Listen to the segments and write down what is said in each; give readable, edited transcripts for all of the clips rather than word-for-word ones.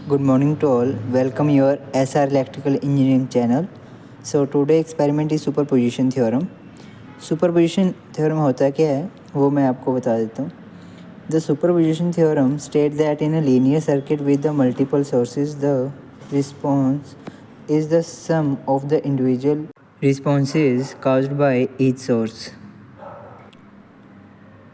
Good morning to all. Welcome your SR Electrical Engineering channel. So today experiment is superposition theorem. Superposition theorem होता क्या है वो मैं आपको बता देता हूँ. The superposition theorem states that in a linear circuit with the multiple sources, the response is the sum of the individual responses caused by each source.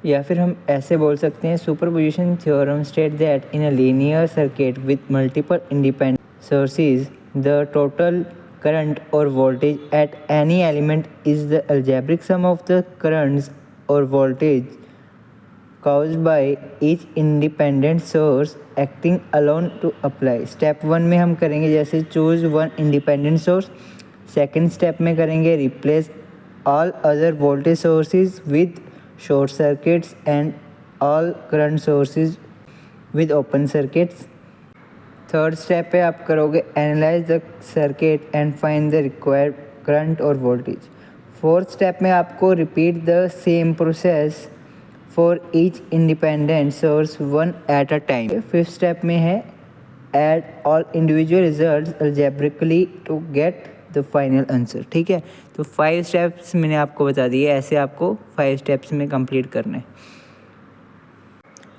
या फिर हम ऐसे बोल सकते हैं superposition theorem state that in a linear circuit with multiple independent sources the total current और voltage at any element is the algebraic sum of the currents और voltage caused by each independent source acting alone to apply. Step 1 में हम करेंगे जैसे choose one independent source. Second step में करेंगे replace all other voltage sources with short circuits and all current sources with open circuits. Third step पे आप करोगे analyse the circuit and find the required current और voltage. Fourth step में आपको repeat the same process for each independent source one at a time. Fifth step में है add all individual result algebraically to get the final answer. ठीक है, तो 5 steps मैंने आपको बता दिए, ऐसे आपको 5 स्टेप्स में कंप्लीट करना है.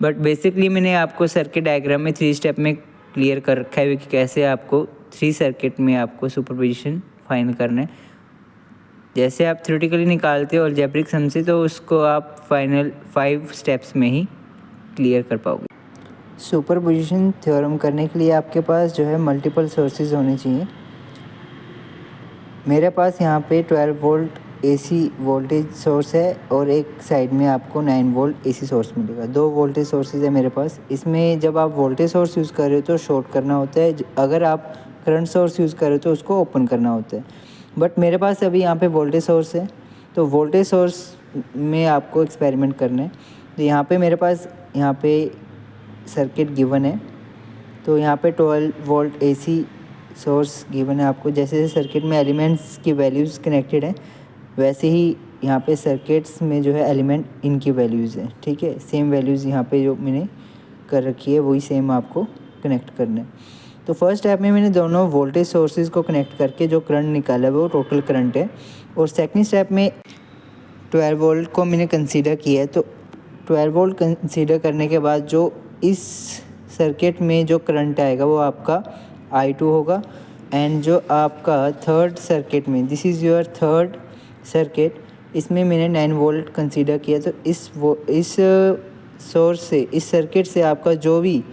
बट बेसिकली मैंने आपको सर्किट डायग्राम में 3 स्टेप में क्लियर कर रखा है कि कैसे आपको 3 सर्किट में आपको सुपरपोजिशन फाइंड करना है. जैसे आप थ्योरेटिकली निकालते हो अलजेब्रिक सम से, तो उसको आप फाइनल 5 स्टेप्स में ही क्लियर कर पाओगे. सुपरपोजिशन थ्योरम करने के लिए आपके पास जो है मल्टीपल सोर्सेज होने चाहिए. मेरे पास यहाँ पे 12 वोल्ट एसी वोल्टेज सोर्स है और एक साइड में आपको 9 वोल्ट एसी सोर्स मिलेगा. 2 वोल्टेज सोर्सेज है मेरे पास. इसमें जब आप वोल्टेज सोर्स यूज़ कर रहे हो तो शॉर्ट करना होता है, अगर आप करंट सोर्स यूज़ कर रहे हो तो उसको ओपन करना होता है. बट मेरे पास अभी यहाँ पे वोल्टेज सोर्स है, तो वोल्टेज सोर्स में आपको एक्सपेरिमेंट करना है. तो यहाँ पे मेरे पास यहाँ पे सर्किट गिवन है, तो यहाँ पे 12 वोल्ट एसी सोर्स गिवन है आपको. जैसे सर्किट में एलिमेंट्स की वैल्यूज़ कनेक्टेड हैं, वैसे ही यहाँ पे सर्किट्स में जो है एलिमेंट इनकी वैल्यूज़ हैं. ठीक है, सेम वैल्यूज़ यहाँ पे जो मैंने कर रखी है वही सेम आपको कनेक्ट करना है. तो फर्स्ट स्टेप में मैंने दोनों वोल्टेज सोर्सेज को कनेक्ट करके जो करंट निकाला है वो टोटल करंट है. और सेकंड स्टेप में 12 वोल्ट को मैंने कंसीडर किया है. तो 12 वोल्ट कंसीडर करने के बाद जो इस सर्किट में जो करंट आएगा वो आपका I2 होगा. एंड जो आपका थर्ड सर्किट में, this is your third circuit, इसमें मैंने 9 वोल्ट कंसीडर किया. तो इस सोर्स से, इस सर्किट से आपका जो भी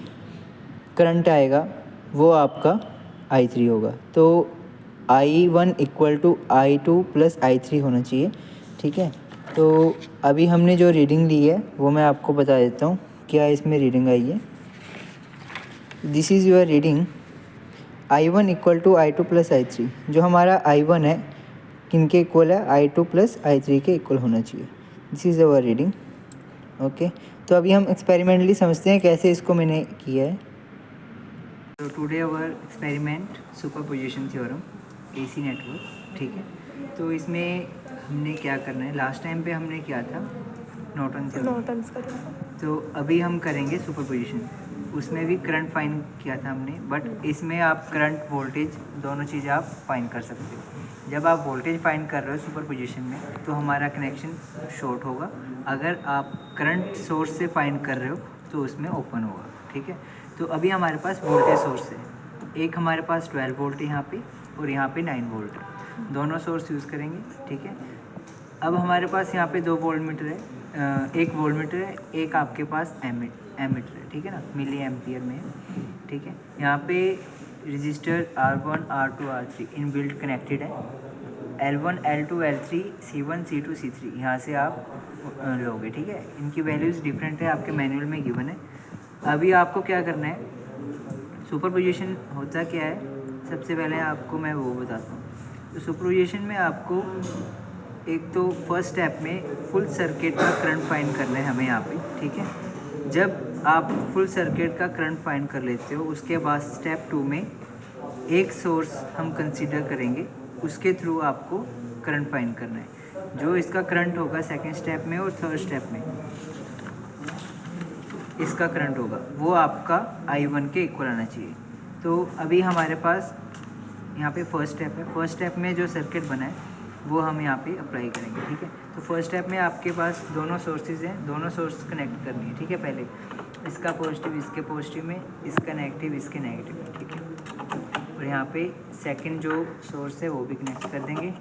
करंट आएगा वो आपका I3 होगा. तो I1 equal to I2 plus I3 होना चाहिए. ठीक है, तो अभी हमने जो रीडिंग ली है वो मैं आपको बता देता हूँ क्या इसमें रीडिंग आई है. This is your reading I1 equal to I2 plus I3. जो हमारा I1 है किनके इक्वल है, I2 प्लस I3 के इक्वल होना चाहिए. This is our reading. Okay, तो अभी हम एक्सपेरिमेंटली समझते हैं कैसे इसको मैंने किया है. तो टुडे अवर experiment superposition theorem AC network. ठीक है, तो इसमें हमने क्या करना है, लास्ट टाइम पे हमने किया था नॉर्टन थ्योरम, तो अभी हम करेंगे सुपरपोजिशन. उसमें भी करंट फाइंड किया था हमने, बट इसमें आप करंट वोल्टेज दोनों चीज़ें आप फाइंड कर सकते हो. जब आप वोल्टेज फाइंड कर रहे हो सुपरपोजिशन में तो हमारा कनेक्शन शॉर्ट होगा. अगर आप करंट सोर्स से फाइंड कर रहे हो तो उसमें ओपन होगा. ठीक है, तो अभी हमारे पास वोल्टेज सोर्स है. एक हमारे पास 12 वोल्ट है यहाँ पे और यहाँ पे 9 वोल्ट है. दोनों सोर्स यूज़ करेंगे. ठीक है, अब हमारे पास यहाँ पे 2 वोल्ट मीटर है, एक वोल्ट मीटर है, एक आपके पास एमीटर है. ठीक है ना, मिली एम्पियर में है. ठीक है, यहाँ पे register R1 R2 R3 in built connected है. L1 L2 L3 C1 C2 C3 यहाँ से आप लोगे. ठीक है, इनकी वैल्यूज़ डिफरेंट है, आपके मैनुअल में गिवन है. अभी आपको क्या करना है, सुपरपोजिशन होता क्या है, सबसे पहले आपको मैं वो बताता हूँ. तो सुपरपोजिशन में आपको एक तो फर्स्ट स्टेप में फुल सर्किट का करंट फाइंड करना है हमें यहाँ पे. ठीक है, जब आप फुल सर्किट का करंट फाइंड कर लेते हो उसके बाद स्टेप 2 में एक सोर्स हम कंसीडर करेंगे, उसके थ्रू आपको करंट फाइंड करना है. जो इसका करंट होगा सेकेंड स्टेप में और थर्ड स्टेप में इसका करंट होगा वो आपका I1 के इक्वल आना चाहिए. तो अभी हमारे पास यहाँ पे फर्स्ट स्टेप है। फर्स्ट स्टेप में जो सर्किट बना है वो हम यहाँ पे अप्लाई करेंगे, ठीक है। तो फर्स्ट स्टेप में आपके पास दोनों सोर्सेज हैं, दोनों सोर्स कनेक्ट करनी है, ठीक है। पहले इसका पॉजिटिव इसके पॉजिटिव में, इसका नेगेटिव इसके नेगेटिव में, ठीक है। और यहाँ पे सेकंड जो सोर्स है वो भी कनेक्ट कर देंगे।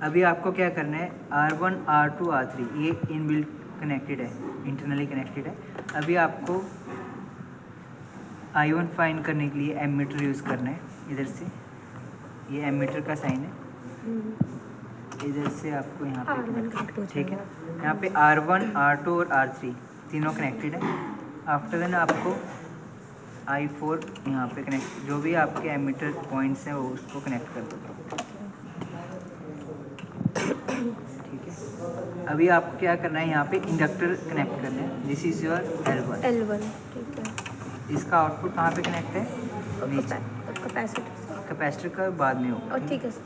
अभी आपको क्या करना है, R1 R2 R3 ये इनबिल्ट कनेक्टेड है, इंटरनली कनेक्टेड है। अभी आपको I1 फाइंड करने के लिए एमीटर यूज़ करना है। इधर से ये एमीटर का साइन है, इधर से आपको यहाँ पे कनेक्ट, ठीक है। यहाँ पे R1 R2 और R3 तीनों कनेक्टेड है। आफ्टर देन आपको I4 यहाँ पे कनेक्ट, जो भी आपके एमीटर पॉइंट्स हैं वो उसको कनेक्ट कर दो, ठीक है। अभी आपको क्या करना है, यहाँ पे इंडक्टर कनेक्ट करना है। दिस इज़ योर L1, ठीक है। इसका आउटपुट कहाँ पे कनेक्ट है, नीचे। कैपेसिटर का बाद में होगा, ठीक है सर।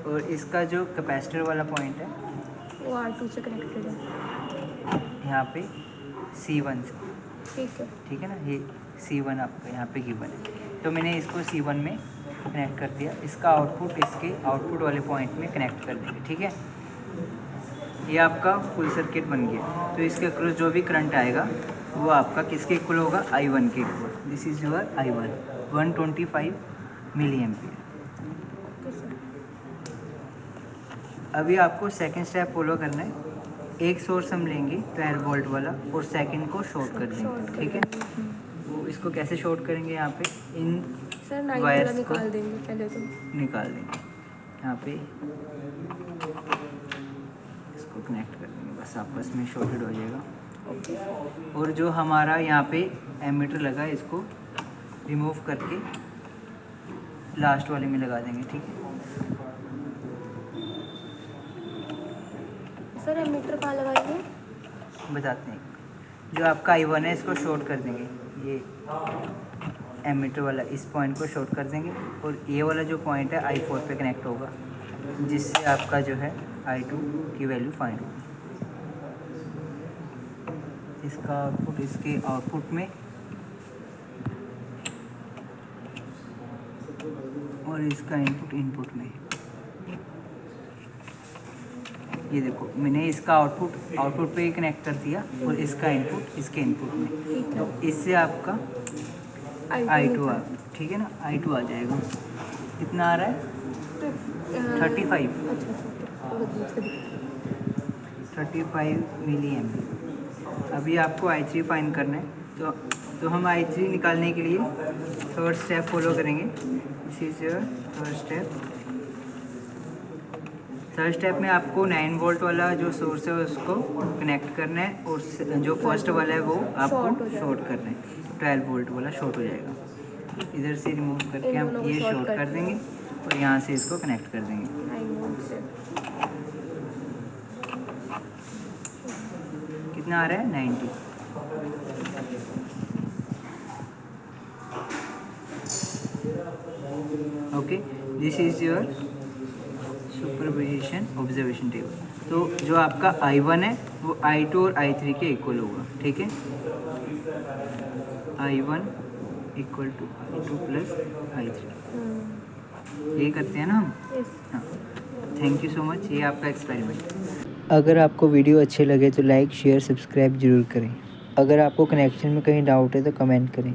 और इसका जो कैपेसिटर वाला पॉइंट है वो R2 से कनेक्टेड है यहाँ पे C1 से, ठीक है ना। ये C1 आपका यहाँ पे गिवन है, तो मैंने इसको C1 में कनेक्ट कर दिया। इसका आउटपुट इसके आउटपुट वाले पॉइंट में कनेक्ट कर देंगे, ठीक है। ये आपका फुल सर्किट बन गया। तो इसके अक्रॉस जो भी करंट आएगा वो आपका किसके इक्वल होगा, I1 के equal. This is your I1 125 milli ampere. अभी आपको सेकंड स्टेप फॉलो करना है। एक सोर्स हम लेंगे 12 वोल्ट वाला और सेकंड को शॉर्ट कर देंगे, ठीक है। वो इसको कैसे शॉर्ट करेंगे, यहाँ पे इन वायर्स को निकाल देंगे पहले, तो निकाल देंगे। यहाँ पे इसको कनेक्ट कर देंगे, बस आपस में शॉर्टेड हो जाएगा। और जो हमारा यहाँ पे एमीटर लगा है इसको रिमूव करके लास्ट वाले में लगा देंगे, ठीक है। सर एमीटर कहाँ लगाएंगे, बताते हैं। जो आपका I1 है इसको शॉर्ट कर देंगे, ये एमीटर वाला इस पॉइंट को शॉर्ट कर देंगे। और ये वाला जो पॉइंट है I4 पे कनेक्ट होगा, जिससे आपका जो है I2 की वैल्यू फाइंड होगी। इसका आउटपुट इसके आउटपुट में और इसका इनपुट इनपुट में। ये देखो मैंने इसका आउटपुट पे कनेक्ट कर दिया और इसका इनपुट इसके इनपुट में। तो इससे आपका I2 आ, ठीक है ना, I2 आ जाएगा। कितना आ रहा है, 35 मिली एम्पियर। अभी आपको I3 फाइंड करना है। तो हम I3 निकालने के लिए थर्ड स्टेप फॉलो करेंगे। This is your third step. Third step में आपको 9 वोल्ट वाला जो सोर्स है उसको कनेक्ट करना है और जो फर्स्ट वाला है वो आपको शॉर्ट करना है। 12 वोल्ट वाला शॉर्ट हो जाएगा। इधर से रिमूव करके हम ये शॉर्ट कर देंगे और यहाँ से इसको कनेक्ट कर देंगे। कितना आ रहा है, 90। Okay, this is your superposition observation table. तो जो आपका I1 है वो I2 और I3 के इक्वल होगा, ठीक है। I1 equal to I2 plus I3, ये करते हैं ना हम। हाँ, थैंक यू सो मच। ये आपका एक्सपेरिमेंट। अगर आपको वीडियो अच्छे लगे तो लाइक शेयर सब्सक्राइब ज़रूर करें। अगर आपको कनेक्शन में कहीं डाउट है तो कमेंट करें।